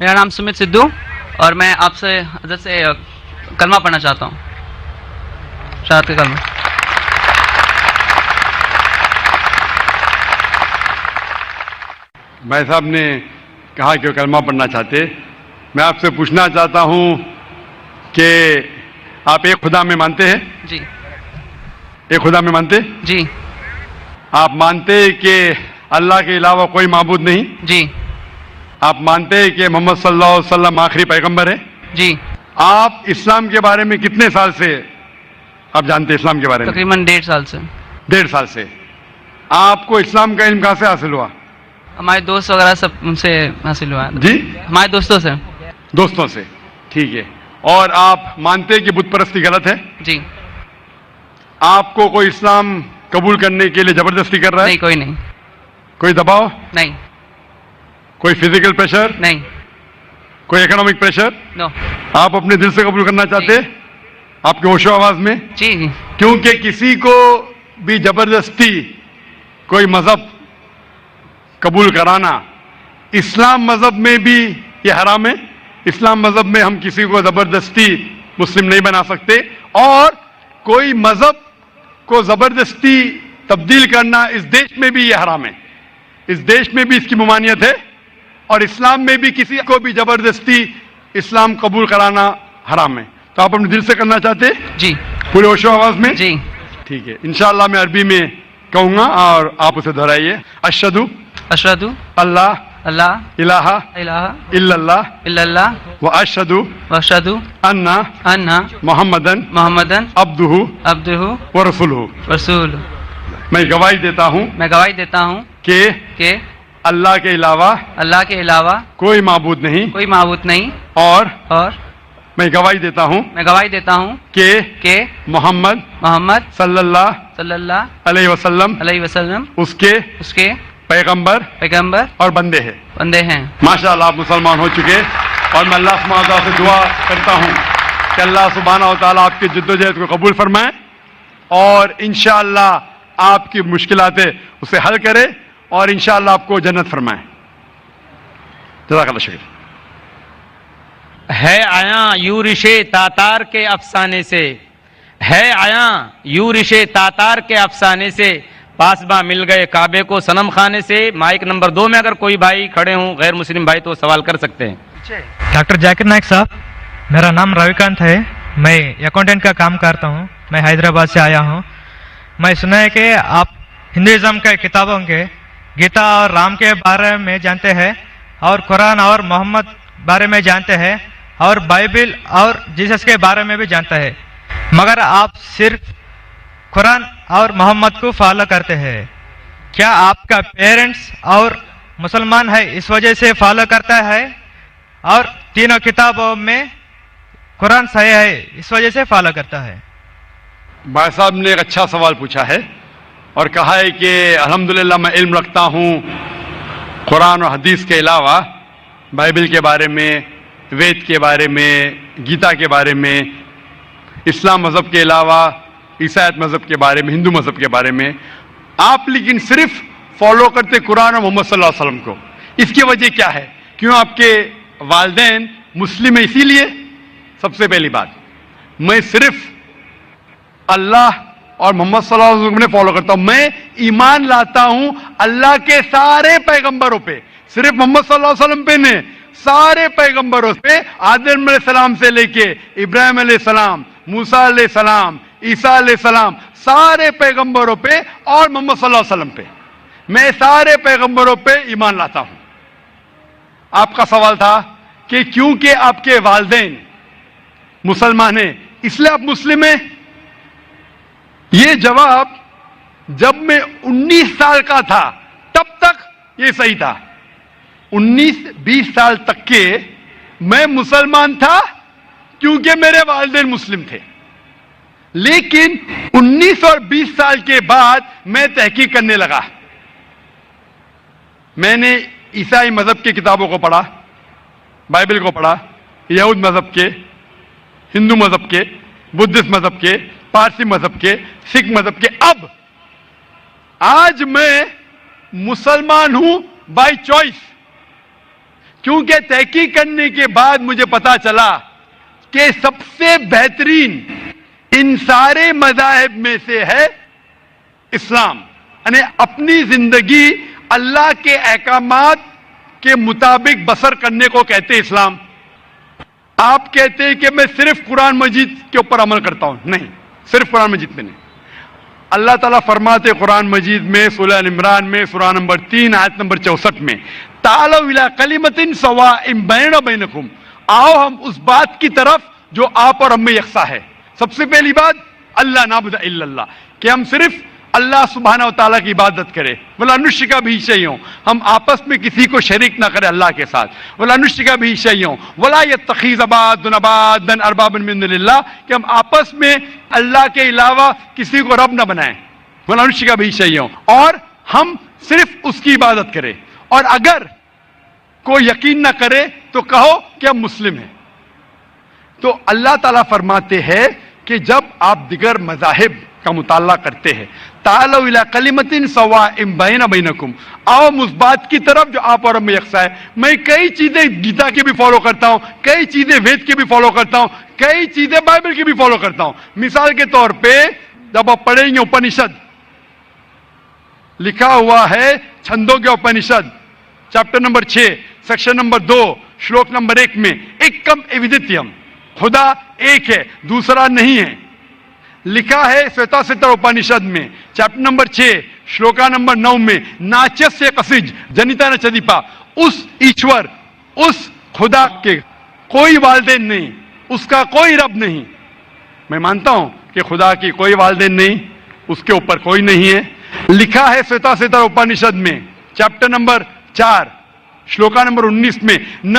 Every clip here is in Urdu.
میرا نام سمت سدھو اور میں آپ سے حضرت سے کلمہ پڑھنا چاہتا ہوں، شہادت کا کلمہ۔ بھائی صاحب نے کہا کہ وہ کلمہ پڑھنا چاہتے، میں آپ سے پوچھنا چاہتا ہوں کہ آپ ایک خدا میں مانتے ہیں؟ جی ایک خدا میں مانتے؟ جی آپ مانتے کہ اللہ کے علاوہ کوئی معبود نہیں؟ جی آپ مانتے کہ محمد صلی اللہ علیہ وسلم آخری پیغمبر ہے؟ جی آپ اسلام کے بارے میں کتنے سال سے آپ جانتے ہیں اسلام کے بارے میں؟ تقریباً 1.5 سال سے۔ 1.5 سال سے۔ آپ کو اسلام کا علم کہاں سے حاصل ہوا؟ ہمارے دوست وغیرہ سب ان سے حاصل ہوا ہے۔ جی ہمارے دوستوں سے۔ دوستوں سے، ٹھیک ہے۔ اور آپ مانتے ہیں کہ بت پرستی غلط ہے؟ جی آپ کو کوئی اسلام قبول کرنے کے لیے زبردستی کر رہا ہے؟ نہیں، کوئی نہیں۔ کوئی دباؤ؟ نہیں کوئی فزیکل پریشر؟ نہیں۔ کوئی اکنامک پریشر؟ نو۔ آپ اپنے دل سے قبول کرنا چاہتے؟ آپ کے ہوش و آواز میں؟ جی جی کیونکہ کسی کو بھی زبردستی کوئی مذہب قبول کرانا اسلام مذہب میں بھی یہ حرام ہے۔ اسلام مذہب میں ہم کسی کو زبردستی مسلم نہیں بنا سکتے، اور کوئی مذہب کو زبردستی تبدیل کرنا اس دیش میں بھی یہ حرام ہے۔ اس دیش میں بھی اس کی ممانعت ہے، اور اسلام میں بھی کسی کو بھی زبردستی اسلام قبول کرانا حرام ہے۔ تو آپ اپنے دل سے کرنا چاہتے؟ جی پورے ہوش و آواز میں؟ جی ٹھیک ہے، انشاءاللہ میں عربی میں کہوں گا اور آپ اسے دہرائیے۔ اشہدو اشہد اللہ اللہ الہ الہ الا اللہ الا اللہ و اشہدو واشہد ان ان محمدن محمدن عبدہ عبدہ و رسولہ۔ رسول۔ میں گواہی دیتا ہوں میں گواہی دیتا ہوں کہ اللہ کے علاوہ اللہ کے علاوہ کوئی معبود نہیں، کوئی معبود نہیں، اور اور میں گواہی دیتا ہوں میں گواہی دیتا ہوں کہ محمد محمد صلی اللہ صلی اللہ علیہ وسلم علیہ وسلم اس کے پیغمبر پیغمبر اور بندے ہیں۔ بندے ہیں۔ ماشاءاللہ آپ مسلمان ہو چکے، اور میں اللہ سبحانہ و تعالیٰ سے دعا کرتا ہوں کہ اللہ سبحانہ و تعالیٰ آپ کی جدوجہد کو قبول فرمائے، اور انشاءاللہ آپ کی مشکلات اسے حل کرے، اور انشاءاللہ آپ کو جنت فرمائے۔ جزاک اللہ شکر۔ ہے آیاں یورش تاتار کے افسانے سے، ہے آیاں یورش تاتار کے افسانے سے، پاسباں مل گئے کعبے کو صنم خانے سے۔ مائک نمبر 2 میں اگر کوئی بھائی کھڑے ہوں غیر مسلم بھائی تو سوال کر سکتے ہیں۔ ڈاکٹر ذاکر نائک صاحب، میرا نام رویکانت ہے، میں اکاؤنٹنٹ کا کام کرتا ہوں، میں حیدرآباد سے آیا ہوں۔ میں سنا ہے کہ آپ ہندوازم کے کتابوں کے گیتا اور رام کے بارے میں جانتے ہیں، اور قرآن اور محمد بارے میں جانتے ہیں، اور بائبل اور جیسس کے بارے میں بھی جانتا ہے، مگر آپ صرف قرآن اور محمد کو فالو کرتے ہیں۔ کیا آپ کا پیرنٹس اور مسلمان ہے اس وجہ سے فالو کرتا ہے، اور تینوں کتابوں میں قرآن صحیح ہے اس وجہ سے فالو کرتا ہے؟ بھائی صاحب نے ایک اچھا سوال پوچھا ہے، اور کہا ہے کہ الحمدللہ میں علم رکھتا ہوں قرآن و حدیث کے علاوہ، بائبل کے بارے میں، وید کے بارے میں، گیتا کے بارے میں، اسلام مذہب کے علاوہ عیسائیت مذہب کے بارے میں، ہندو مذہب کے بارے میں۔ آپ لیکن صرف فالو کرتے قرآن اور محمد صلی اللہ علیہ وسلم کو، اس کی وجہ کیا ہے؟ کیوں آپ کے والدین مسلم ہیں اسی لیے؟ سب سے پہلی بات، میں صرف اللہ اور محمد صلی اللہ علیہ وسلم نے فالو کرتا ہوں۔ میں ایمان لاتا ہوں اللہ کے سارے پیغمبروں پہ، صرف محمد صلی اللہ علیہ وسلم پہ نہیں، سارے پیغمبروں پہ، آدم علیہ السلام سے لے کے ابراہیم علیہ السلام، موسیٰ علیہ السلام، عیسیٰ علیہ السلام، سارے پیغمبروں پہ، اور محمد صلی اللہ علیہ وسلم پہ، میں سارے پیغمبروں پہ ایمان لاتا ہوں۔ آپ کا سوال تھا کہ کیونکہ آپ کے والدین مسلمان ہیں اس لیے آپ مسلم ہیں؟ یہ جواب جب میں 19 سال کا تھا تب تک یہ صحیح تھا۔ 19-20 سال تک کے میں مسلمان تھا کیونکہ میرے والدین مسلم تھے، لیکن 19 اور 20 سال کے بعد میں تحقیق کرنے لگا۔ میں نے عیسائی مذہب کی کتابوں کو پڑھا، بائبل کو پڑھا، یہود مذہب کے، ہندو مذہب کے، بدھسٹ مذہب کے، پارسی مذہب کے، سکھ مذہب کے۔ اب آج میں مسلمان ہوں بائی چوائس، کیونکہ تحقیق کرنے کے بعد مجھے پتا چلا کہ سب سے بہترین ان سارے مذاہب میں سے ہے اسلام. یعنی اپنی زندگی اللہ کے احکامات کے مطابق بسر کرنے کو کہتے اسلام. آپ کہتے ہیں کہ میں صرف قرآن مجید کے اوپر عمل کرتا ہوں. نہیں, صرف قرآن مجید میں نہیں. اللہ تعالیٰ فرماتے قرآن مجید میں سورہ عمران میں سورہ نمبر 3 آیت نمبر 64 میں, تعالوا الی کلمۃ سواء بیننا وبینکم, آؤ ہم اس بات کی طرف جو آپ اور ہم میں یکساں ہے. سب سے پہلی بات اللہ نعبد الا اللہ, کہ ہم صرف اللہ سبحانہ و تعالیٰ کی عبادت کرے. ولا نشرک بہ شیئا, ہم آپس میں کسی کو شریک نہ کرے اللہ کے ساتھ. ولا نشرک بہ شیئا ولا یتخذ بعضنا بعضا اربابا من دون اللہ, کہ ہم آپس میں اللہ کے علاوہ کسی کو رب نہ بنائیں. ولا نشرک بہ شیئا, اور ہم صرف اس کی عبادت کریں. اور اگر کوئی یقین نہ کرے تو کہو کہ ہم مسلم ہیں. تو اللہ تعالیٰ فرماتے ہیں کہ جب آپ دیگر مذاہب کا مطالعہ کرتے ہیں, تعالوا الی کلمۃ سواء بیننا وبینکم, آؤ اس بات کی طرف جو آپ اور ہم میں یکساں ہے. میں کئی چیزیں گیتا کی بھی فالو کرتا ہوں, کئی چیزیں وید کی بھی فالو کرتا ہوں, کئی چیزیں بائبل کی بھی فالو کرتا ہوں. مثال کے طور پہ جب آپ پڑھیں گے اپنشد, لکھا ہوا ہے چھندوں کے Upanishad chapter number 6 section number 2 شلوک نمبر 1 میں, ایکم ایودتیم, خدا ایک ہے دوسرا نہیں ہے. لکھا ہے سویتا ستر اپنشد میں چیپٹر نمبر 6 شلوکا نمبر 9 میں, ناچس سے قصج جنیتا نہ چدیپا, اس ایشور اس خدا کے کوئی والدین نہیں, اس کا کوئی رب نہیں. میں مانتا ہوں کہ خدا کی کوئی والدین نہیں, اس کے اوپر کوئی نہیں ہے. لکھا ہے سویتا ستر اپنشد میں چیپٹر نمبر 4 شلوکا نمبر 19 میں, نہ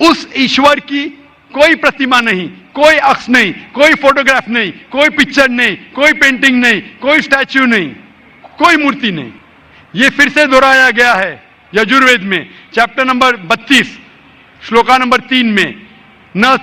اس ایشور کی کوئی پرتیما نہیں, کوئی عکس نہیں, کوئی فوٹوگراف نہیں, کوئی پکچر نہیں, کوئی پینٹنگ نہیں, کوئی اسٹیچو نہیں, کوئی مورتی نہیں. یہ پھر سے دہرایا گیا ہے یجوروید میں چیپٹر نمبر 32 شلوکا نمبر 3 میں, نہ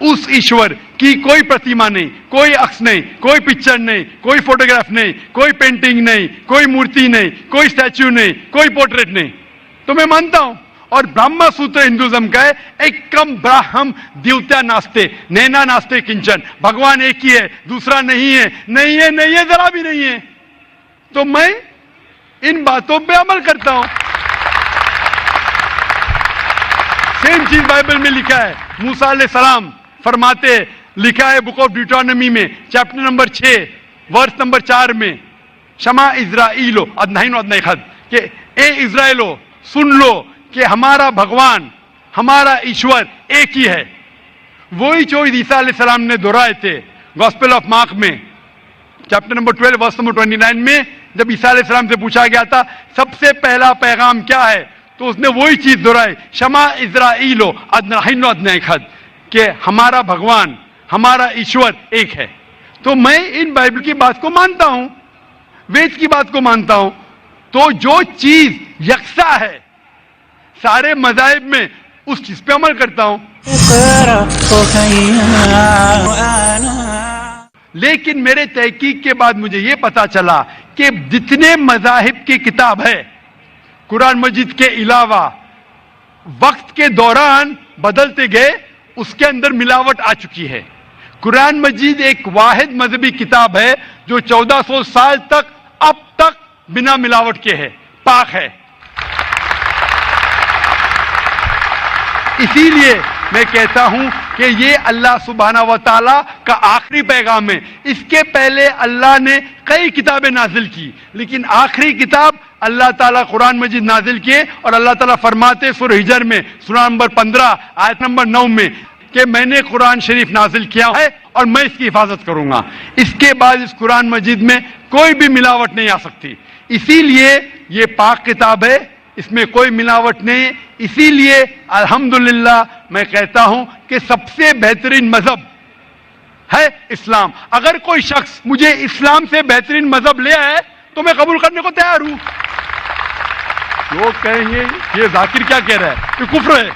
اس ایشور کی کوئی پرتیما نہیں, کوئی عکس نہیں, کوئی پکچر نہیں, کوئی فوٹوگراف نہیں, کوئی پینٹنگ نہیں, کوئی مورتی نہیں, کوئی اسٹیچو نہیں, کوئی پورٹریٹ نہیں. تو میں مانتا ہوں, اور برہما سوتر ہندوازم کا ہے, ایکم براہم دیوتیا ناستے نینا ناستے کنچن, بھگوان ایک ہی ہے دوسرا نہیں ہے, نہیں ہے, نہیں ہے, ذرا بھی نہیں ہے. تو میں ان باتوں پہ عمل کرتا ہوں. سیم چیز بائبل میں لکھا ہے, موسیٰ علیہ السلام فرماتے, لکھا ہے بک آف ڈیوٹرانومی میں چیپٹر نمبر 6 ورس نمبر 4 میں, شما اسرائیلو ادنائن ادنائی خد, کہ اے اسرائیلو سن لو کہ ہمارا بھگوان ہمارا ایشور ایک ہی ہے. وہی چیز عیسیٰ علیہ السلام نے دہرائے تھے گاسپل آف مارک میں چیپٹر نمبر 12 ورس نمبر 29 میں, جب عیسیٰ علیہ السلام سے پوچھا گیا تھا سب سے پہلا پیغام کیا ہے, تو اس نے وہی چیز دہرائی, شما اسرائیلو ادنائن ادنائی خد, کہ ہمارا بھگوان ہمارا ایشور ایک ہے. تو میں ان بائبل کی بات کو مانتا ہوں, وید کی بات کو مانتا ہوں. تو جو چیز یکساں ہے سارے مذاہب میں, اس چیز پہ عمل کرتا ہوں. لیکن میرے تحقیق کے بعد مجھے یہ پتا چلا کہ جتنے مذاہب کی کتاب ہے قرآن مجید کے علاوہ وقت کے دوران بدلتے گئے, اس کے اندر ملاوٹ آ چکی ہے. قرآن مجید ایک واحد مذہبی کتاب ہے جو 1400 سال تک اب تک بنا ملاوٹ کے ہے, پاک ہے. اسی لیے میں کہتا ہوں کہ یہ اللہ سبحانہ و تعالیٰ کا آخری پیغام ہے. اس کے پہلے اللہ نے کئی کتابیں نازل کی, لیکن آخری کتاب اللہ تعالیٰ قرآن مجید نازل کیے. اور اللہ تعالیٰ فرماتے سورہ ہجر میں سورہ نمبر 15 آیت نمبر 9 میں کہ میں نے قرآن شریف نازل کیا ہے اور میں اس کی حفاظت کروں گا. اس کے بعد اس قرآن مجید میں کوئی بھی ملاوٹ نہیں آ سکتی. اسی لیے یہ پاک کتاب ہے, اس میں کوئی ملاوٹ نہیں. اسی لیے الحمدللہ میں کہتا ہوں کہ سب سے بہترین مذہب ہے اسلام. اگر کوئی شخص مجھے اسلام سے بہترین مذہب لے آئے تو میں قبول کرنے کو تیار ہوں. لوگ کہیں گے یہ ذاکر کیا کہہ رہا ہے, یہ کفر ہے,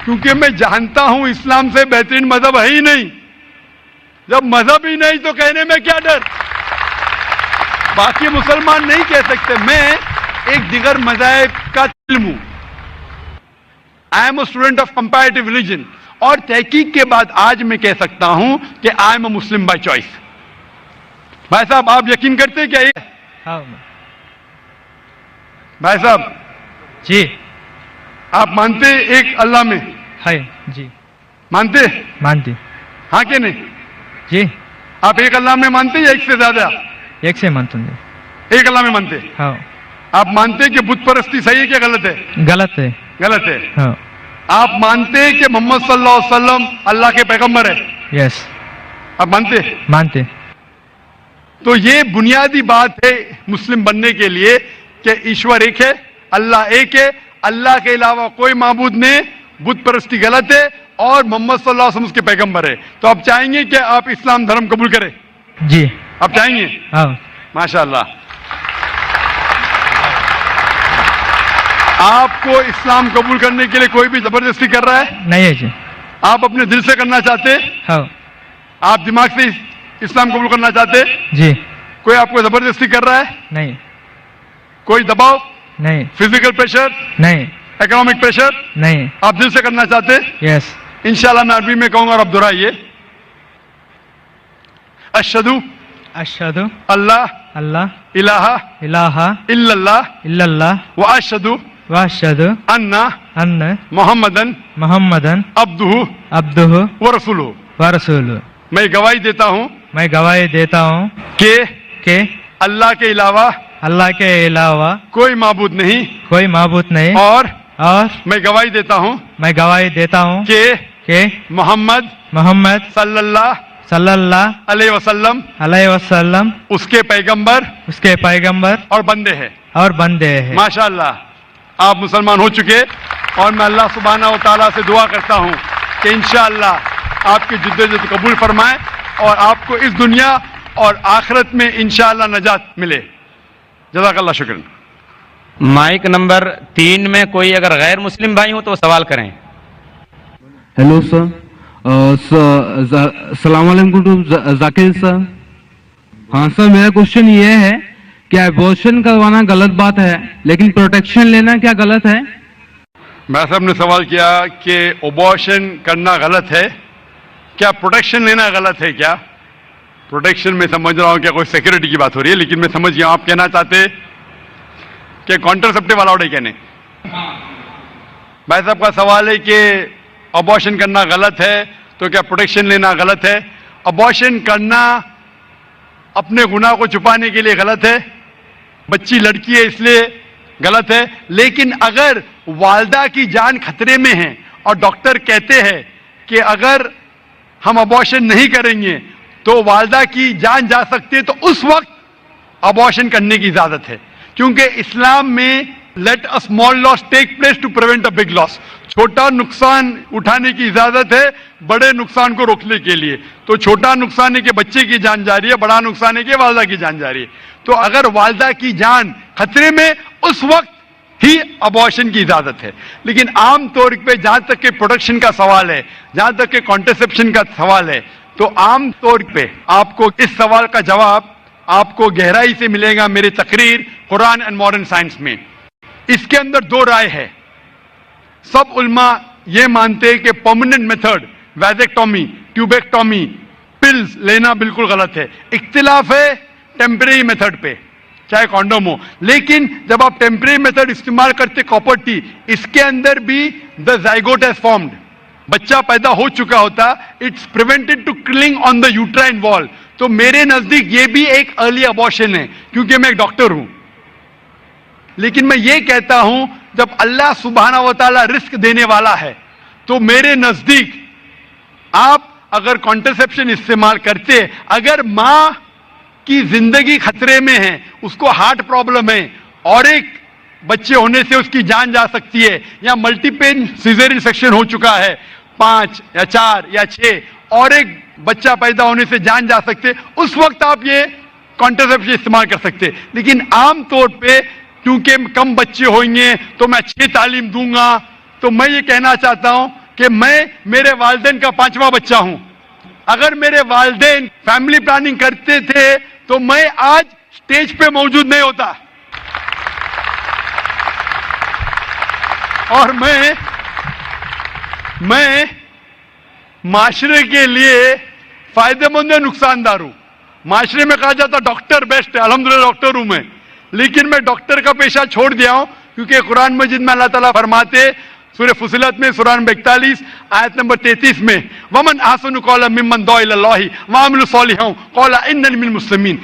کیونکہ میں جانتا ہوں اسلام سے بہترین مذہب ہے ہی نہیں. جب مذہب ہی نہیں تو کہنے میں کیا ڈر. باقی مسلمان نہیں کہہ سکتے. میں ایک دیگر مذاہب کا علم ہوں. I am a student of comparative religion, اور تحقیق کے بعد آج میں کہہ سکتا ہوں کہ I am a Muslim by choice. بھائی صاحب آپ یقین کرتے ہیں کیا یہ؟ ہاں بھائی صاحب جی آپ مانتے ایک اللہ میں؟ ہے جی مانتے؟ مانتی ہاں کہ نہیں؟ جی آپ ایک اللہ میں مانتے یا ایک سے زیادہ؟ ایک سے مانتا ہوں. ایک اللہ میں مانتے. ہاں آپ مانتے کہ بت پرستی صحیح ہے کیا غلط ہے؟ غلط ہے. غلط ہے. ہاں آپ مانتے کہ محمد صلی اللہ علیہ وسلم اللہ کے پیغمبر ہے؟ یس آپ مانتے؟ مانتے. تو یہ بنیادی بات ہے مسلم بننے کے لیے کہ ایشور ایک ہے, اللہ ایک ہے, اللہ کے علاوہ کوئی معبود نہیں, بت پرستی غلط ہے, اور محمد صلی اللہ علیہ وسلم اس کے پیغمبر ہے. تو آپ چاہیں گے کہ آپ اسلام دھرم قبول کریں؟ جی آپ چاہیں گے؟ ہاں ماشاء اللہ. آپ کو اسلام قبول کرنے کے لیے کوئی بھی زبردستی کر رہا ہے؟ نہیں ہے جی. آپ اپنے دل سے کرنا چاہتے؟ ہاں آپ دماغ سے اسلام قبول کرنا چاہتے؟ جی کوئی آپ کو زبردستی کر رہا ہے؟ نہیں کوئی دباؤ, نہیں فزیکل پریشر, نہیں اکنامک پریشر, نہیں. آپ دل سے کرنا چاہتے؟ یس انشاءاللہ میں عربی میں کہوں گا اور آپ دہرائیے. اشہدو اشہد اللہ اللہ الہ الہ الا اللہ الا اللہ واشہدو واشہد ان ان محمدن محمدن عبدہ عبدہ ورسولہ. ورسولہ. میں گواہی دیتا ہوں میں گواہی دیتا ہوں کہ اللہ کے علاوہ اللہ کے علاوہ کوئی معبود نہیں, کوئی معبود نہیں, اور اور میں گواہی دیتا ہوں میں گواہی دیتا ہوں کہ محمد صلی اللہ صلی اللہ علیہ وسلم علیہ وسلم اس کے پیغمبر اس کے پیغمبر اور بندے ہیں. اور بندے ہیں. ماشاءاللہ آپ مسلمان ہو چکے, اور میں اللہ سبحانہ و تعالیٰ سے دعا کرتا ہوں کہ انشاءاللہ آپ کی جدوجہد قبول فرمائے اور آپ کو اس دنیا اور آخرت میں انشاءاللہ نجات ملے. جزاک اللہ شکرا. مائک نمبر 3 میں کوئی اگر غیر مسلم بھائی ہو تو سوال کریں. ہیلو سر, السلام علیکم ٹو ذاکر سر. ہاں سر, میرا کوشچن یہ ہے کہ ایبورشن کروانا غلط بات ہے, لیکن پروٹیکشن لینا کیا غلط ہے؟ میں صاحب نے سوال کیا کہ ابورشن کرنا غلط ہے, کیا پروٹیکشن لینا غلط ہے کیا؟ پروٹیکشن میں سمجھ رہا ہوں کہ کوئی سیکورٹی کی بات ہو رہی ہے, لیکن میں سمجھ گیا آپ کہنا چاہتے کہ کانٹرسپٹیو الاؤڈ ہے کہنے. بھائی صاحب کا سوال ہے کہ ابورشن کرنا غلط ہے تو کیا پروٹیکشن لینا غلط ہے؟ ابورشن کرنا اپنے گناہ کو چھپانے کے لیے غلط ہے, بچی لڑکی ہے اس لیے غلط ہے, لیکن اگر والدہ کی جان خطرے میں ہے اور ڈاکٹر کہتے ہیں کہ اگر ہم ابورشن نہیں کریں گے تو والدہ کی جان جا سکتی ہے, تو اس وقت ابورشن کرنے کی اجازت ہے, کیونکہ اسلام میں let a small loss take place to prevent a big loss. چھوٹا نقصان اٹھانے کی اجازت ہے بڑے نقصان کو روکنے کے لیے. تو چھوٹا نقصان ہے کہ بچے کی جان جا رہی ہے, بڑا نقصان ہے کہ والدہ کی جان جا رہی ہے. تو اگر والدہ کی جان خطرے میں, اس وقت ہی ابورشن کی اجازت ہے. لیکن عام طور پہ جہاں تک کہ پروٹیکشن کا سوال ہے, جہاں تک کہ کانٹرسیپشن کا سوال ہے, تو عام طور پہ آپ کو اس سوال کا جواب آپ کو گہرائی سے ملے گا میرے تقریر قرآن اینڈ ماڈرن سائنس میں. اس کے اندر دو رائے ہے. سب علماء یہ مانتے ہیں کہ پرماننٹ میتھڈ ویزیکٹومی, ٹیوبیکٹومی, پلز لینا بالکل غلط ہے. اختلاف ہے ٹیمپریری میتھڈ پہ, چاہے کانڈوم ہو. لیکن جب آپ ٹیمپریری میتھڈ استعمال کرتے کاپر ٹی, اس کے اندر بھی دا زائگوٹ ہیز فارمڈ, بچہ پیدا ہو چکا ہوتا, اٹس پریونٹڈ ٹو کلنگ آن دا یوٹرائن وال. تو میرے نزدیک یہ بھی ایک ارلی ابورشن ہے, کیونکہ میں ایک ڈاکٹر ہوں. لیکن میں یہ کہتا ہوں جب اللہ سبحانہ و تعالیٰ رزق دینے والا ہے, تو میرے نزدیک آپ اگر کانٹرسیپشن استعمال کرتے, اگر ماں کی زندگی خطرے میں ہے, اس کو ہارٹ پرابلم ہے اور ایک بچے ہونے سے اس کی جان جا سکتی ہے, یا ملٹیپل سیزیرین سیکشن ہو چکا ہے 5 یا 4 یا 6, اور ایک بچہ پیدا ہونے سے جان جا سکتے, اس وقت آپ یہ کانٹرسیپشن استعمال کر سکتے. لیکن عام طور پہ کیونکہ کم بچے ہوئیں گے تو میں اچھی تعلیم دوں گا, تو میں یہ کہنا چاہتا ہوں کہ میں میرے والدین کا 5واں بچہ ہوں. اگر میرے والدین فیملی پلاننگ کرتے تھے تو میں آج اسٹیج پہ موجود نہیں ہوتا. اور میں معاشرے کے لیے فائدہ مند یا نقصان دار ہوں. معاشرے میں کہا جاتا ڈاکٹر بیسٹ ہے, الحمدللہ ڈاکٹر ہوں میں, لیکن میں ڈاکٹر کا پیشہ چھوڑ دیا ہوں, کیونکہ قرآن مجید میں اللہ تعالیٰ فرماتے سورہ فصلت میں سورہ نمبر 41 آیت نمبر 33 میں وَمَنْ أَحْسَنُ قَوْلًا مِمَّنْ دَعَا إِلَى اللَّهِ وَعَمِلَ صَالِحًا قَالَ إِنَّنِي مِنَ الْمُسْلِمِينَ,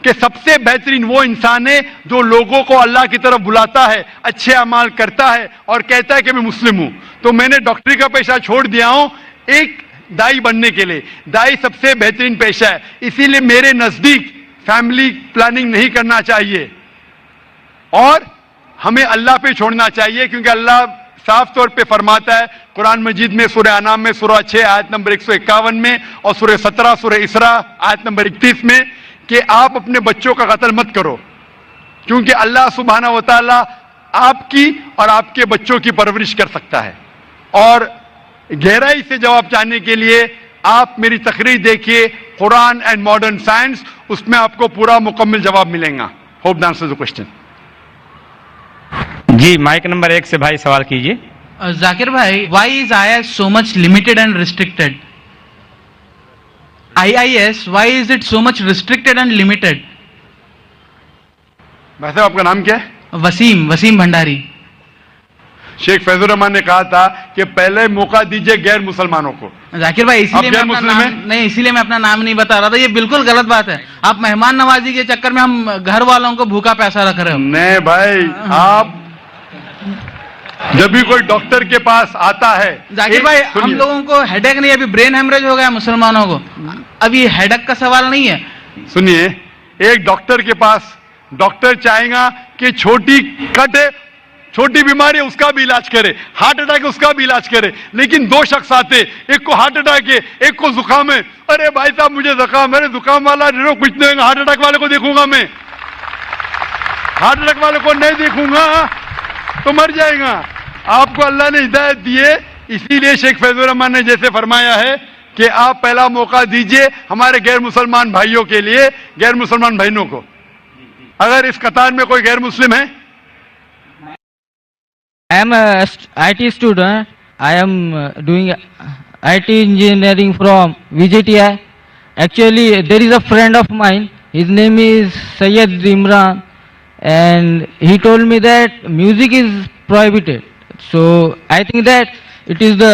کہ سب سے بہترین وہ انسان ہے جو لوگوں کو اللہ کی طرف بلاتا ہے, اچھے اعمال کرتا ہے اور کہتا ہے کہ میں مسلم ہوں. تو میں نے ڈاکٹری کا پیشہ چھوڑ دیا ہوں ایک دائی بننے کے لیے. دائی سب سے بہترین پیشہ ہے, اسی لیے میرے نزدیک فیملی پلاننگ نہیں کرنا چاہیے اور ہمیں اللہ پہ چھوڑنا چاہیے, کیونکہ اللہ صاف طور پہ فرماتا ہے قرآن مجید میں سورہ انعام میں سورہ 6 آیت نمبر 151 میں اور سورہ 17 سورہ اسراء آیت نمبر 31 میں کہ آپ اپنے بچوں کا قتل مت کرو, کیونکہ اللہ سبحانہ و تعالی آپ کی اور آپ کے بچوں کی پرورش کر سکتا ہے. اور گہرائی سے جواب چاہنے کے لیے آپ میری تقریر دیکھیے قرآن اینڈ ماڈرن سائنس, اس میں آپ کو پورا مکمل جواب ملے گا. Hope the answer the question. جی مائک نمبر 1 سے بھائی سوال کیجیے. ذاکر بھائی, why is I S so much limited and restricted? IIS, why is it so much restricted and limited? ویسے آپ کا نام کیا ہے؟ وسیم بھنڈاری. شیخ فیض الرحمان نے کہا تھا کہ پہلے موقع دیجئے غیر مسلمانوں کو. ذاکر بھائی اسی لیے میں اپنا نام نہیں بتا رہا تھا, یہ بالکل غلط بات ہے. آپ مہمان نوازی کے چکر میں ہم گھر والوں کو بھوکا پیسہ رکھ رہے ہو. نہیں بھائی, آپ جب بھی کوئی ڈاکٹر کے پاس آتا ہے, ذاکر بھائی ہم لوگوں کو ہیڈ ایک نہیں, ابھی برین ہیمریج ہو گیا مسلمانوں کو, ابھی ہیڈ ایک کا سوال نہیں ہے. سنیے, ایک ڈاکٹر کے پاس ڈاکٹر چاہے گا کہ چھوٹی کٹ ہے, چھوٹی بیماری ہے اس کا بھی علاج کرے, ہارٹ اٹیک ہے اس کا بھی علاج کرے, لیکن دو شخص آتے, ایک کو ہارٹ اٹیک ہے ایک کو زکام ہے. ارے بھائی صاحب مجھے زکام ہے, زکام والا کچھ نہیں, ہارٹ اٹیک والے کو دیکھوں گا, میں ہارٹ اٹیک والے کو نہیں دیکھوں گا تو مر جائے گا. آپ کو اللہ نے ہدایت دی ہے, اسی لیے شیخ فیض الرحمان نے جیسے فرمایا ہے کہ آپ پہلا موقع دیجئے ہمارے غیر مسلمان بھائیوں کے لیے, غیر مسلمان بہنوں کو. اگر اس قطار میں کوئی غیر مسلم ہے. I am a IT student. I am doing IT engineering from VJTI. Actually, there is a friend of mine. His name is Sayyid Imran, and he told me that music is prohibited. So I think that it is the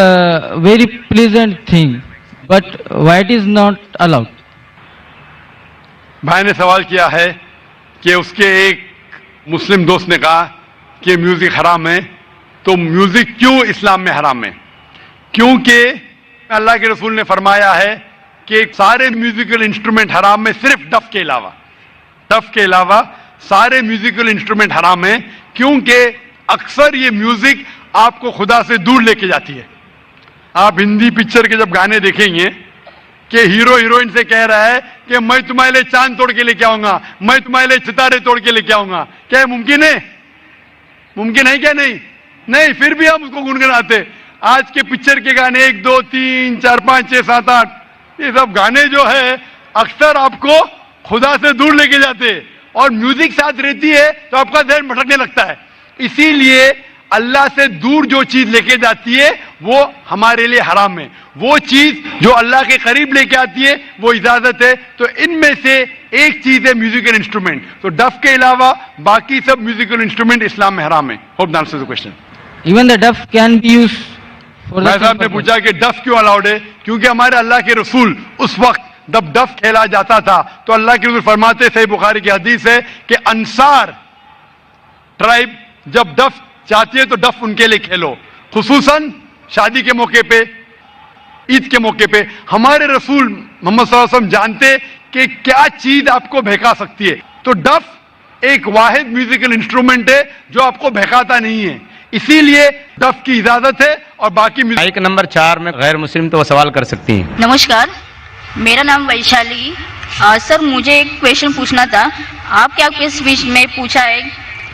very pleasant thing, but why it is not allowed? بھائی نے سوال کیا ہے کہ اس کے ایک مسلم دوست نے کہا کہ میوزک حرام ہے, تو میوزک کیوں اسلام میں حرام ہے؟ کیونکہ اللہ کے رسول نے فرمایا ہے کہ سارے میوزیکل انسٹرومنٹ حرام ہے صرف ڈف کے علاوہ سارے میوزیکل انسٹرومنٹ حرام ہیں, کیونکہ اکثر یہ میوزک آپ کو خدا سے دور لے کے جاتی ہے. آپ ہندی پکچر کے جب گانے دیکھیں گے کہ ہیرو ہیروئن سے کہہ رہا ہے کہ میں تمہارے لیے چاند توڑ کے لے کے آؤں گا, میں تمہارے لیے ستارے توڑ کے لے کے آؤں گا, کیا ممکن ہے؟ ممکن ہے کیا؟ نہیں, پھر بھی ہم اس کو گنگناتے. آج کے پکچر کے گانے 1 2 3 4 5 6 7 8 یہ سب گانے جو ہے اکثر آپ کو خدا سے دور لے کے جاتے, اور میوزک ساتھ رہتی ہے تو آپ کا ذہن بھٹکنے لگتا ہے. اسی لیے اللہ سے دور جو چیز لے کے جاتی ہے وہ ہمارے لیے حرام ہے, وہ چیز جو اللہ کے قریب لے کے آتی ہے وہ اجازت ہے. تو ان میں سے ایک چیز ہے میوزیکل انسٹرومنٹ, تو ڈف کے علاوہ باقی سب میوزیکل انسٹرومنٹ اسلام میں حرام ہے. Hope the answer the question. Even the duff can be used for the بھائی same صاحب نے purpose. پوچھا کہ ڈف کیوں الاؤڈ ہے؟ کیونکہ ہمارے اللہ کے رسول اس وقت جب ڈف کھیلا جاتا تھا تو اللہ کے رسول فرماتے, صحیح بخاری کی حدیث ہے کہ انصار ٹرائب جب ڈف چاہتی ہے تو ڈف ان کے لیے کھیلو, خصوصاً شادی کے موقع پہ, عید کے موقع پہ. ہمارے رسول محمد صلی اللہ علیہ وسلم جانتے کہ کیا چیز آپ کو بہکا سکتی ہے, تو ڈف ایک واحد میوزیکل انسٹرومنٹ ہے جو آپ کو بہکاتا نہیں ہے, اسی لیے ڈف کی اجازت ہے. اور باقی مائک نمبر 4 میں غیر مسلم تو وہ سوال کر سکتی ہیں. نمسکار, میرا نام ویشالی. سر مجھے ایک کویشچن پوچھنا تھا. آپ کے اسپیچ میں پوچھا ہے,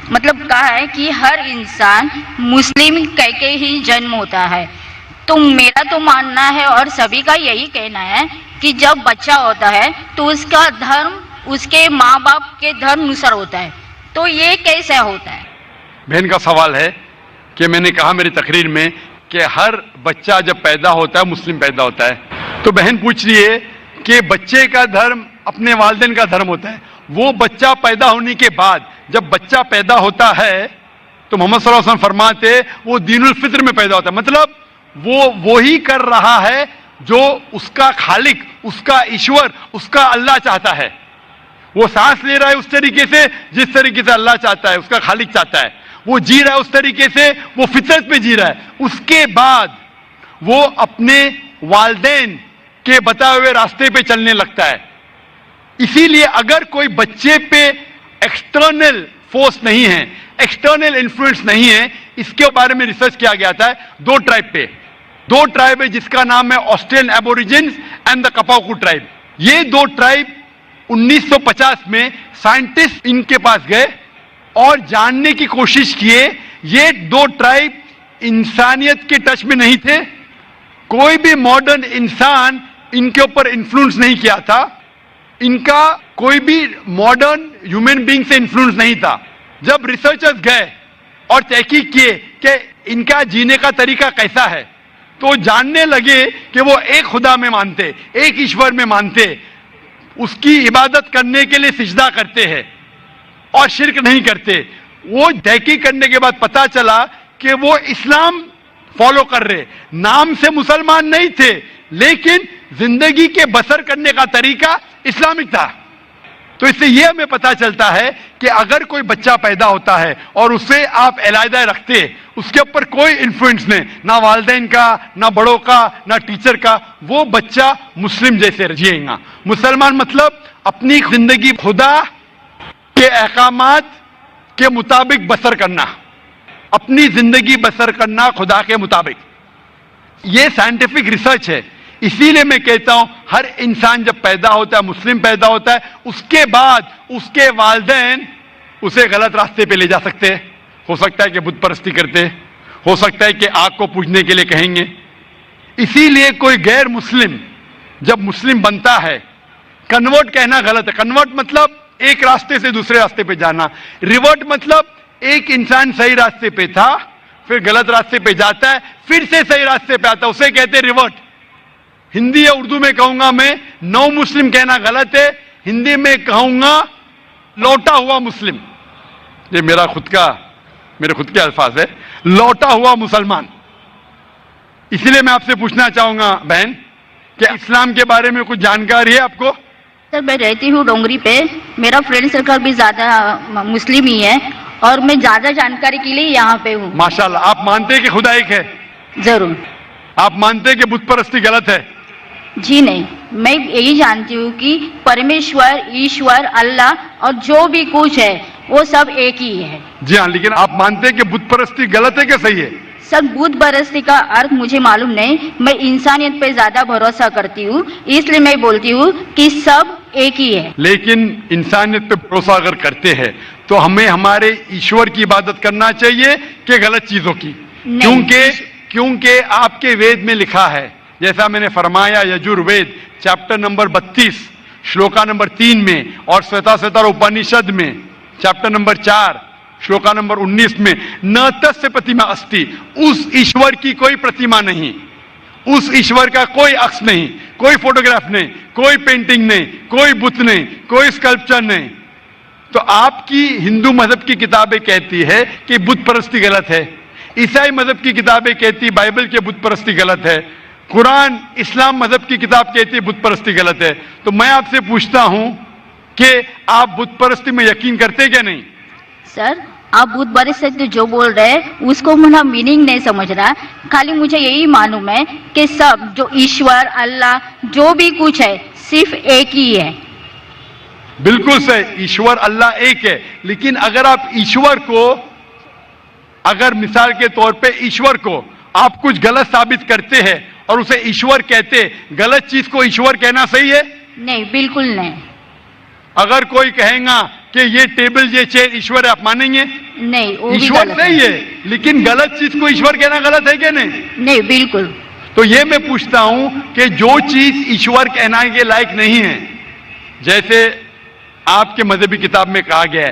مطلب کہا ہے کہ ہر انسان مسلم کہہ کے ہی جنم ہوتا ہے. تو میرا تو ماننا ہے اور سبھی کا یہی کہنا ہے کہ جب بچہ ہوتا ہے تو اس کا دھرم اس کے ماں باپ کے دھرم انوسار ہوتا ہے, تو یہ کیسے ہوتا ہے؟ بہن کا سوال ہے کہ میں نے کہا میری تقریر میں کہ ہر بچہ جب پیدا ہوتا ہے مسلم پیدا ہوتا ہے. تو بہن پوچھ رہی ہے کہ بچے کا دھرم اپنے والدین کا دھرم ہوتا ہے. وہ بچہ پیدا ہونے کے بعد جب بچہ پیدا ہوتا ہے تو محمد صلی اللہ علیہ وسلم فرماتے وہ دین الفطر میں پیدا ہوتا ہے. مطلب وہ وہی کر رہا ہے جو اس کا خالق، اس کا ایشور، اس کا اللہ چاہتا ہے. وہ سانس لے رہا ہے اس طریقے سے جس طریقے سے اللہ چاہتا ہے، اس کا خالق چاہتا ہے. وہ جی رہا ہے اس طریقے سے، وہ فطرت پہ جی رہا ہے. اس کے بعد وہ اپنے والدین کے بتائے ہوئے راستے پہ چلنے لگتا ہے. اسی لیے اگر کوئی بچے پہ ایکسٹرنل فورس نہیں ہے، ایکسٹرنل انفلوئنس نہیں ہے، اس کے بارے میں ریسرچ کیا گیا تھا 2 ٹرائب پہ. 2 ٹرائب ہے جس کا نام ہے آسٹریلین ایبوریجنز اینڈ دا کپاکو ٹرائب. یہ 2 ٹرائب 1950 میں سائنٹسٹ ان کے پاس گئے اور جاننے کی کوشش کیے. یہ 2 ٹرائب انسانیت کے ٹچ میں نہیں تھے، کوئی بھی ماڈرن انسان ان کے اوپر انفلوئنس نہیں کیا تھا، ان کا کوئی بھی ماڈرن ہیومن بینگ سے انفلوئنس نہیں تھا. جب ریسرچرز گئے اور تحقیق کیے کہ ان کا جینے کا طریقہ کیسا ہے تو جاننے لگے کہ وہ ایک خدا میں مانتے، ایک ایشور میں مانتے، اس کی عبادت کرنے کے لیے سجدہ کرتے ہیں اور شرک نہیں کرتے. وہ تحقیق کرنے کے بعد پتا چلا کہ وہ اسلام فالو کر رہے، نام سے مسلمان نہیں تھے لیکن زندگی کے بسر کرنے کا طریقہ اسلامک تھا. تو اس سے یہ ہمیں پتا چلتا ہے کہ اگر کوئی بچہ پیدا ہوتا ہے اور اسے آپ علیحدہ رکھتے، اس کے اوپر کوئی انفلوئنس نہیں، نہ والدین کا، نہ بڑوں کا، نہ ٹیچر کا، وہ بچہ مسلم جیسے جیے گا. مسلمان مطلب اپنی زندگی خدا کے احکامات کے مطابق بسر کرنا، اپنی زندگی بسر کرنا خدا کے مطابق. یہ سائنٹیفک ریسرچ ہے. اسی لیے میں کہتا ہوں ہر انسان جب پیدا ہوتا ہے، مسلم پیدا ہوتا ہے، اس کے بعد اس کے والدین اسے غلط راستے پہ لے جا سکتے ہیں. ہو سکتا ہے کہ بت پرستی کرتے، ہو سکتا ہے کہ آگ کو پوجنے کے لیے کہیں گے. اسی لیے کوئی غیر مسلم جب مسلم بنتا ہے، کنورٹ کہنا غلط ہے. کنورٹ مطلب ایک راستے سے دوسرے راستے پہ جانا. ریورٹ مطلب ایک انسان صحیح راستے پہ تھا پھر غلط راستے پہ جاتا ہے پھر سے صحیح راستے پہ آتا ہے، اسے کہتے ہیں ریورٹ. ہندی یا اردو میں کہوں گا میں نو مسلم کہنا غلط ہے، ہندی میں کہوں گا لوٹا ہوا مسلم. یہ میرے خود کے الفاظ ہے، لوٹا ہوا مسلمان. اسی لیے میں آپ سے پوچھنا چاہوں گا بہن کہ اسلام کے بارے میں کچھ جانکاری ہے آپ کو؟ سر میں رہتی ہوں ڈونگری پہ، میرا فرینڈ سرکل بھی زیادہ مسلم ہی ہے اور میں زیادہ جانکاری کے لیے یہاں پہ ہوں. ماشاءاللہ. آپ مانتے ہیں کہ خدا ایک ہے؟ ضرور. آپ مانتے ہیں کہ بت پرستی غلط ہے؟ جی نہیں، میں یہی جانتی ہوں کہ پرمیشور، ایشور، اللہ اور جو بھی کچھ ہے وہ سب ایک ہی ہے. جی ہاں، لیکن آپ مانتے ہیں کہ بت پرستی غلط ہے کہ صحیح ہے؟ سر بت پرستی کا ارتھ مجھے معلوم نہیں، میں انسانیت پہ زیادہ بھروسہ کرتی ہوں، اس لیے میں بولتی ہوں کہ سب ایک ہی ہے. لیکن انسانیت پہ بھروسہ اگر کرتے ہیں تو ہمیں ہمارے ایشور کی عبادت کرنا چاہیے کہ غلط چیزوں کی؟ کیونکہ آپ کے وید میں لکھا ہے، جیسا میں نے فرمایا یجور وید چیپٹر نمبر 32 شلوکا نمبر 3 میں اور سویتا اپنیشد میں چیپٹر نمبر 4 شلوکا نمبر 19 میں نہ تسیہ پرتیما استی، اس ایشور کی کوئی پرتیما نہیں، اس ایشور کا کوئی عکس نہیں، کوئی فوٹوگراف نہیں، کوئی پینٹنگ نہیں، کوئی بت نہیں، کوئی اسکلپچر نہیں. تو آپ کی ہندو مذہب کی کتابیں کہتی ہے کہ بت پرستی غلط ہے، عیسائی مذہب کی کتابیں کہتی بائبل کے بت پرستی غلط ہے، قرآن اسلام مذہب کی کتاب کہتی ہے بت پرستی غلط ہے. تو میں آپ سے پوچھتا ہوں کہ آپ بت پرستی میں یقین کرتے کیا نہیں؟ سر آپ بت پرستی جو بول رہے ہیں اس کو میرا میننگ نہیں سمجھ رہا، خالی مجھے یہی معلوم ہے کہ سب جو ایشور، اللہ، جو بھی کچھ ہے صرف ایک ہی ہے. بالکل صحیح، ایشور اللہ ایک ہے. لیکن اگر آپ ایشور کو، اگر مثال کے طور پہ ایشور کو آپ کچھ غلط ثابت کرتے ہیں اور اسے ایشور کہتے، غلط چیز کو ایشور کہنا صحیح ہے؟ نہیں، بالکل نہیں. اگر کوئی کہے گا کہ یہ ٹیبل یہ چیئر ایشور ہے، آپ مانیں گے؟ نہیں، وہ بھی ایشور غلط صحیح ہے لیکن غلط چیز کو ایشور کہنا غلط ہے کہ نہیں؟ نہیں، بالکل. تو یہ میں پوچھتا ہوں کہ جو چیز ایشور کہنا کے لائق نہیں ہے، جیسے آپ کے مذہبی کتاب میں کہا گیا ہے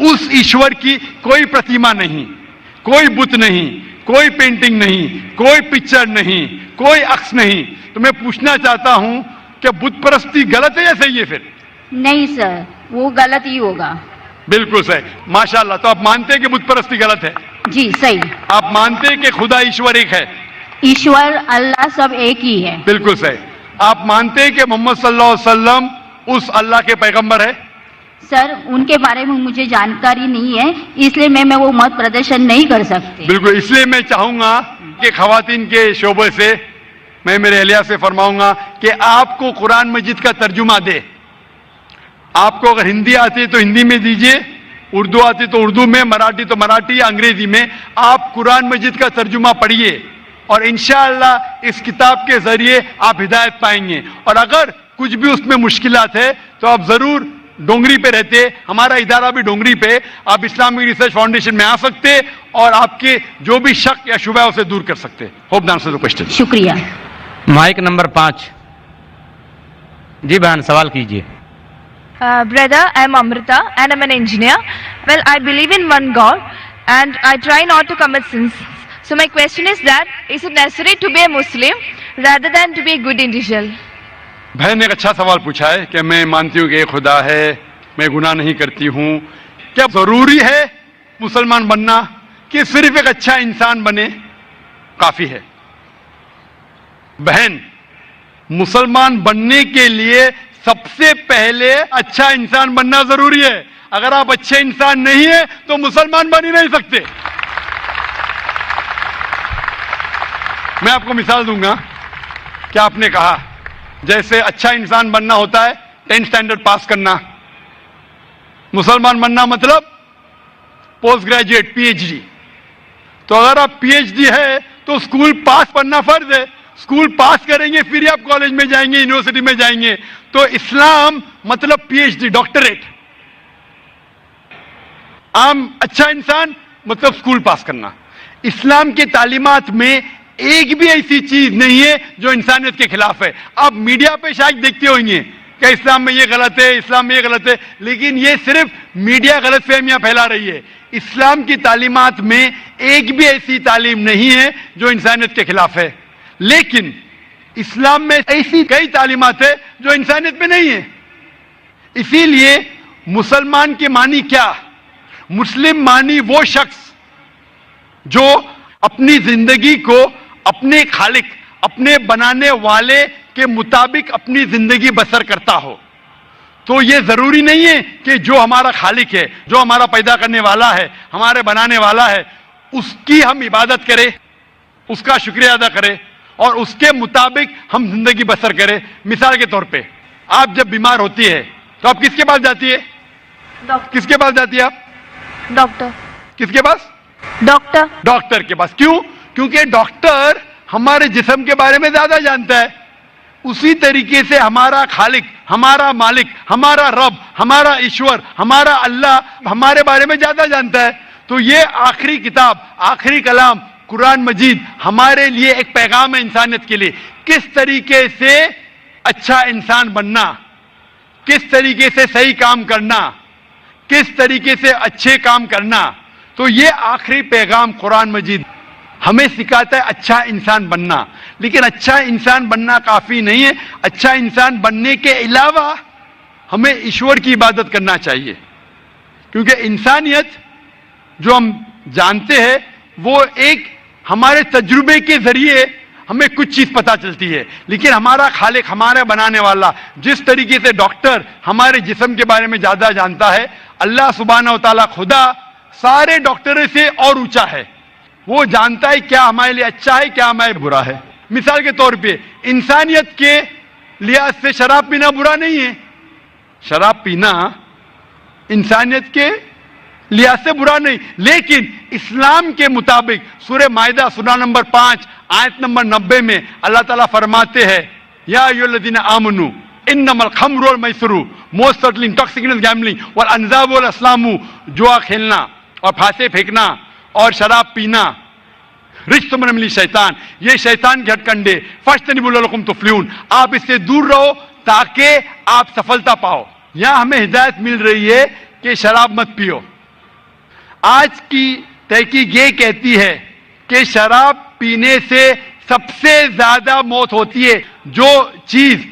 اس ایشور کی کوئی پرتیما نہیں، کوئی بت نہیں، کوئی پینٹنگ نہیں، کوئی پکچر نہیں، کوئی عکس نہیں. تو میں پوچھنا چاہتا ہوں کہ بت پرستی غلط ہے یا صحیح ہے؟ پھر نہیں سر، وہ غلط ہی ہوگا. بالکل صحیح، ماشاءاللہ. تو آپ مانتے ہیں کہ بت پرستی غلط ہے؟ جی صحیح. آپ مانتے ہیں کہ خدا ایشور ایک ہے؟ ایشور اللہ سب ایک ہی ہے. بالکل صحیح. آپ مانتے ہیں کہ محمد صلی اللہ علیہ وسلم اس اللہ کے پیغمبر ہے؟ سر ان کے بارے میں مجھے جانکاری نہیں ہے، اس لیے میں وہ مت پردرشن نہیں کر سکتی. بالکل. اس لیے میں چاہوں گا کہ خواتین کے شعبے سے میں میرے اہلیہ سے فرماؤں گا کہ آپ کو قرآن مجید کا ترجمہ دے. آپ کو اگر ہندی آتی ہے تو ہندی میں دیجئے، اردو آتی تو اردو میں، مراٹھی تو مراٹھی، انگریزی میں. آپ قرآن مجید کا ترجمہ پڑھیے اور انشاءاللہ اس کتاب کے ذریعے آپ ہدایت پائیں گے. اور اگر کچھ بھی اس میں مشکلات ہے تو آپ ضرور ڈونگری پہ رہتے، ہمارا ادارہ بھی ڈونگری پہ، آپ اسلامک ریسرچ فاؤنڈیشن میں آ سکتے اور آپ کے جو بھی شک یا شبہ ہے اسے دور کر سکتے. Hope the answer the question. شکریہ. Mic number 5. جی بہن سوال کیجیے. Brother, I am Amrita and I am an engineer. Well, I believe in one God and I try not to commit sins. So my question is that, is it necessary to be a Muslim rather than to be a good individual? بہن نے ایک اچھا سوال پوچھا ہے کہ میں مانتی ہوں کہ ایک خدا ہے، میں گناہ نہیں کرتی ہوں، کیا ضروری ہے مسلمان بننا کہ صرف ایک اچھا انسان بنے کافی ہے؟ بہن، مسلمان بننے کے لیے سب سے پہلے اچھا انسان بننا ضروری ہے. اگر آپ اچھے انسان نہیں ہیں تو مسلمان بن ہی نہیں سکتے. میں آپ کو مثال دوں گا کہ آپ نے کہا جیسے اچھا انسان بننا ہوتا ہے 10th اسٹینڈرڈ پاس کرنا، مسلمان بننا مطلب post graduate P H D. تو اگر آپ پی ایچ ڈی ہے تو اسکول پاس پڑھنا فرض ہے. اسکول پاس کریں گے پھر آپ کالج میں جائیں گے، یونیورسٹی میں جائیں گے. تو اسلام مطلب پی ایچ ڈی، ڈاکٹریٹ. عام اچھا انسان مطلب اسکول پاس کرنا. اسلام کی تعلیمات میں ایک بھی ایسی چیز نہیں ہے جو انسانیت کے خلاف ہے. آپ میڈیا پہ شاید دیکھتے ہوں گے کہ اسلام میں یہ غلط ہے، اسلام میں یہ غلط ہے، لیکن یہ صرف میڈیا غلط فہمیاں پھیلا رہی ہے. اسلام کی تعلیمات میں ایک بھی ایسی تعلیم نہیں ہے جو انسانیت کے خلاف ہے. لیکن اسلام میں ایسی کئی تعلیمات ہیں جو انسانیت میں نہیں ہے. اسی لیے مسلمان کے معنی کیا؟ مسلم معنی وہ شخص جو اپنی زندگی کو اپنے خالق، اپنے بنانے والے کے مطابق اپنی زندگی بسر کرتا ہو. تو یہ ضروری نہیں ہے کہ جو ہمارا خالق ہے، جو ہمارا پیدا کرنے والا ہے، ہمارے بنانے والا ہے، اس کی ہم عبادت کریں، اس کا شکریہ ادا کریں اور اس کے مطابق ہم زندگی بسر کریں. مثال کے طور پہ آپ جب بیمار ہوتی ہے تو آپ کس کے پاس جاتی ہے؟ کس کے پاس جاتی ہے آپ؟ ڈاکٹر. کس کے پاس؟ ڈاکٹر. ڈاکٹر کے پاس. کیوں؟ کیونکہ ڈاکٹر ہمارے جسم کے بارے میں زیادہ جانتا ہے. اسی طریقے سے ہمارا خالق، ہمارا مالک، ہمارا رب، ہمارا ایشور، ہمارا اللہ ہمارے بارے میں زیادہ جانتا ہے. تو یہ آخری کتاب، آخری کلام قرآن مجید ہمارے لیے ایک پیغام ہے انسانیت کے لیے. کس طریقے سے اچھا انسان بننا، کس طریقے سے صحیح کام کرنا، کس طریقے سے اچھے کام کرنا. تو یہ آخری پیغام قرآن مجید ہمیں سکھاتا ہے اچھا انسان بننا. لیکن اچھا انسان بننا کافی نہیں ہے. اچھا انسان بننے کے علاوہ ہمیں ایشور کی عبادت کرنا چاہیے. کیونکہ انسانیت جو ہم جانتے ہیں وہ ایک ہمارے تجربے کے ذریعے ہمیں کچھ چیز پتہ چلتی ہے. لیکن ہمارا خالق، ہمارا بنانے والا، جس طریقے سے ڈاکٹر ہمارے جسم کے بارے میں زیادہ جانتا ہے، اللہ سبحانہ و تعالیٰ خدا سارے ڈاکٹروں سے اور اونچا ہے. وہ جانتا ہے کیا ہمارے لیے اچھا ہے، کیا ہمارے لیے برا ہے. مثال کے طور پہ انسانیت کے لحاظ سے شراب پینا برا نہیں ہے. شراب پینا انسانیت کے لحاظ سے برا نہیں. لیکن اسلام کے مطابق سورہ مائدہ سورہ نمبر 5 آیت نمبر 90 میں اللہ تعالیٰ فرماتے ہیں یا ایھا الذین آمنوا انما الخمر والمیسر موسٹ سرٹنلی انٹاکسیکینٹ گیمبلنگ والانصاب والازلام، جوا کھیلنا اور پھانسے پھینکنا اور شراب پینا رجس من عمل شیطان، یہ شیطان کے ہتھ کنڈے، فاجتنبوہ لعلکم تفلحون، آپ اس سے دور رہو تاکہ آپ سفلتا پاؤ. یہاں ہمیں ہدایت مل رہی ہے کہ شراب مت پیو. آج کی تحقیق یہ کہتی ہے کہ شراب پینے سے سب سے زیادہ موت ہوتی ہے. جو چیز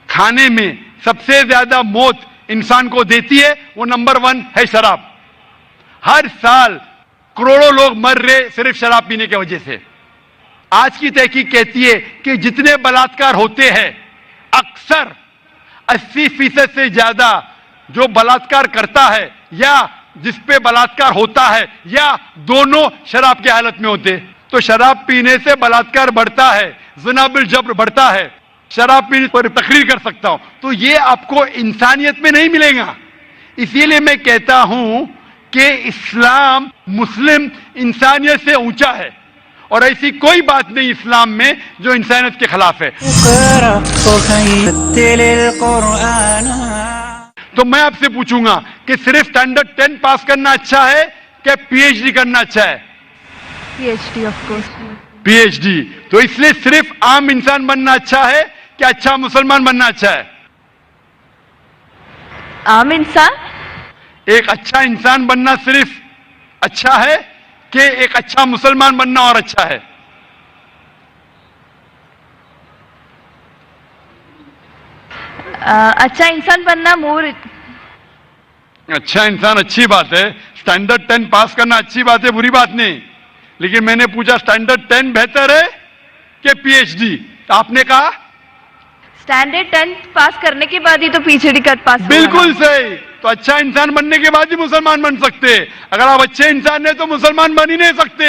کھانے میں سب سے زیادہ موت انسان کو دیتی ہے وہ نمبر 1 ہے شراب. ہر سال کروڑوں لوگ مر رہے صرف شراب پینے کی وجہ سے. آج کی تحقیق کہتی ہے کہ جتنے بلاತ್ಕಾರ ہوتے ہیں اکثر 80% سے زیادہ جو بلاತ್ಕಾರ کرتا ہے یا جس پہ بلاತ್ಕಾರ ہوتا ہے یا دونوں شراب کی حالت میں ہوتے. تو شراب پینے سے بلاತ್ಕಾರ بڑھتا ہے, زنا بالجبر بڑھتا ہے. شراب پینے پر تقریر کر سکتا ہوں. تو یہ آپ کو انسانیت میں نہیں ملے گا. اسی لیے میں کہتا ہوں کہ اسلام مسلم انسانیت سے اونچا ہے اور ایسی کوئی بات نہیں اسلام میں جو انسانیت کے خلاف ہے. تو میں آپ سے پوچھوں گا کہ صرف اسٹینڈرڈ 10 پاس کرنا اچھا ہے کہ پی ایچ ڈی کرنا اچھا ہے؟ PhD of course. P H D. تو اس لیے صرف عام انسان بننا اچھا ہے کہ اچھا مسلمان بننا اچھا ہے؟ عام انسان. ایک اچھا انسان بننا صرف اچھا ہے کہ ایک اچھا مسلمان بننا اور اچھا ہے؟ اچھا انسان بننا مور. اچھا انسان اچھی بات ہے, اسٹینڈرڈ 10 پاس کرنا اچھی بات ہے, بری بات نہیں. لیکن میں نے پوچھا اسٹینڈرڈ 10 بہتر ہے کہ پی ایچ ڈی؟ تو آپ نے کہا اسٹینڈرڈ 10 پاس کرنے کے بعد ہی تو PhD کا پاس. بالکل صحیح. تو اچھا انسان بننے کے بعد ہی مسلمان بن سکتے. اگر آپ اچھے انسان ہیں تو مسلمان بن ہی نہیں سکتے.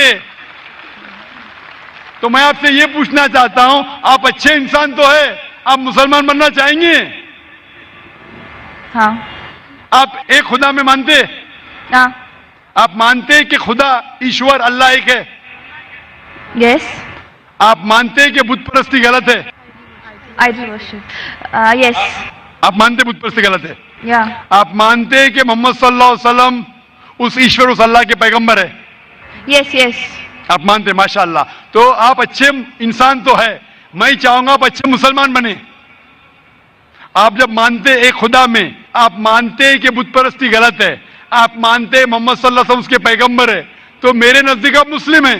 تو میں آپ سے یہ پوچھنا چاہتا ہوں, آپ اچھے انسان تو ہے, آپ مسلمان بننا چاہیں گے؟ ہاں. آپ ایک خدا میں مانتے؟ ہاں. آپ مانتے ہیں کہ خدا ایشور اللہ ایک ہے؟ یس. آپ مانتے ہیں کہ بت پرستی غلط ہے؟ Idol worship. یس. آپ مانتے بت پرستی غلط ہے؟ یا. آپ مانتے ہیں کہ محمد صلی اللہ علیہ وسلم اس ایشور اس اللہ کے پیغمبر ہے؟ یس یس. آپ مانتے, ماشاء اللہ. تو آپ اچھے انسان تو ہے. میں چاہوں گا آپ اچھے مسلمان بنے. آپ جب مانتے ایک خدا میں, آپ مانتے کہ بت پرستی غلط ہے, آپ مانتے محمد صلی اللہ علیہ وسلم اس کے پیغمبر ہے, تو میرے نزدیک آپ مسلم ہیں.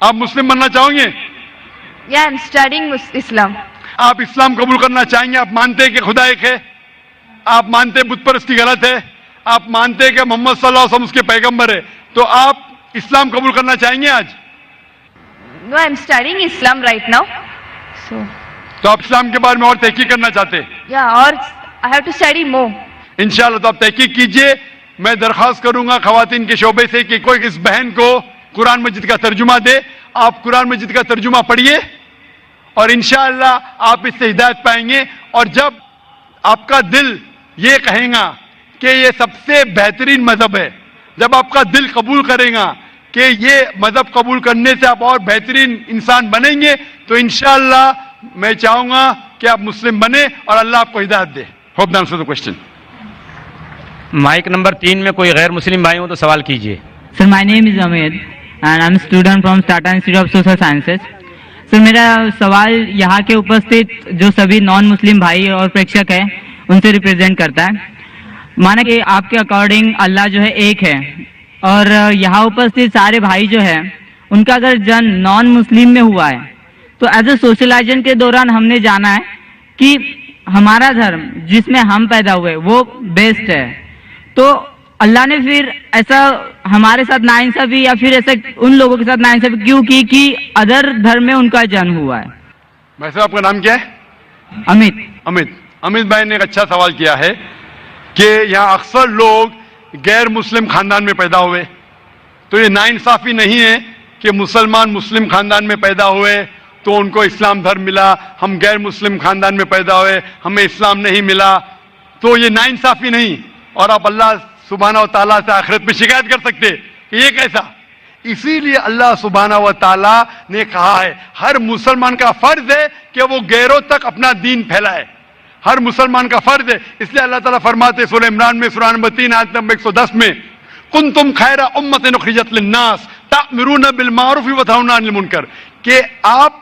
آپ مسلم بننا چاہیں گے؟ یا آئی ایم اسٹڈینگ اسلام. آپ اسلام قبول کرنا چاہیں گے؟ آپ مانتے کہ خدا ایک ہے, آپ مانتے بت پرستی غلط ہے, آپ مانتے کہ محمد صلی اللہ علیہ وسلم اس کے پیغمبر ہے, تو آپ اسلام قبول کرنا چاہیں گے آج؟ No, I am studying Islam right now. تو آپ اسلام کے بارے میں اور تحقیق کرنا چاہتے ہیں؟ یا, اور I have to study more. انشاءاللہ. تو آپ تحقیق کیجئے. میں درخواست کروں گا خواتین کے شعبے سے کہ کوئی اس بہن کو قرآن مجید کا ترجمہ دے. آپ قرآن مجید کا ترجمہ پڑھیے اور انشاءاللہ آپ اس سے ہدایت پائیں گے. اور جب آپ کا دل یہ کہیں گا کہ یہ سب سے بہترین مذہب ہے, جب آپ کا دل قبول کرے گا کہ یہ مذہب قبول کرنے سے آپ اور بہترین انسان بنیں گے, تو انشاءاللہ میں چاہوں گا کہ آپ مسلم بنے اور اللہ آپ کو ہدایت دے. Hope the answer the question. Mic number 3 میں کوئی غیر مسلم بھائی ہوں تو سوال کیجیے. سر, مائی name is Umeed and I am student from Tata Institute of Social Sciences. Sir, میرا سوال یہاں کے اپستھت جو سبھی نان مسلم بھائی اور پریکشک ہیں ان سے ریپرزینٹ کرتا ہے. مانا کہ آپ کے اکارڈنگ اللہ جو ہے ایک ہے اور یہاں اپستھت سارے بھائی جو ہے ان کا اگر جنم نان مسلم میں ہوا ہے تو ایز اے سوشلائزیشن کے دوران ہم نے جانا ہے کہ ہمارا دھرم جس میں ہم پیدا ہوئے وہ بیسٹ ہے, تو اللہ نے پھر ایسا ہمارے ساتھ ناانصافی یا پھر ایسا ان لوگوں کے ساتھ ناانصافی کیوں کی کہ ادر دھرم میں ان کا جنم ہوا ہے؟ ویسے آپ کا نام کیا ہے؟ امت. امت بھائی نے ایک اچھا سوال کیا ہے کہ یہاں اکثر لوگ غیر مسلم خاندان میں پیدا ہوئے, تو یہ ناانصافی نہیں ہے کہ مسلمان مسلم خاندان میں پیدا ہوئے تو ان کو اسلام دھرم ملا, ہم غیر مسلم خاندان میں پیدا ہوئے ہمیں اسلام نہیں ملا, تو یہ ناانصافی نہیں. اور آپ اللہ سبحانہ و تعالیٰ سے آخرت میں شکایت کر سکتے کہ یہ کیسا. اسی لیے اللہ سبحانہ و تعالیٰ نے کہا ہے ہر مسلمان کا فرض ہے کہ وہ غیروں تک اپنا دین پھیلائے, ہر مسلمان کا فرض ہے. اس لیے اللہ تعالیٰ فرماتے سورہ عمران میں سورہ نمبر 3 آیت نمبر 110 میں, کنتم خیر امۃ اخرجت للناس تأمرون بالمعروف وتنہون عن المنکر, کہ آپ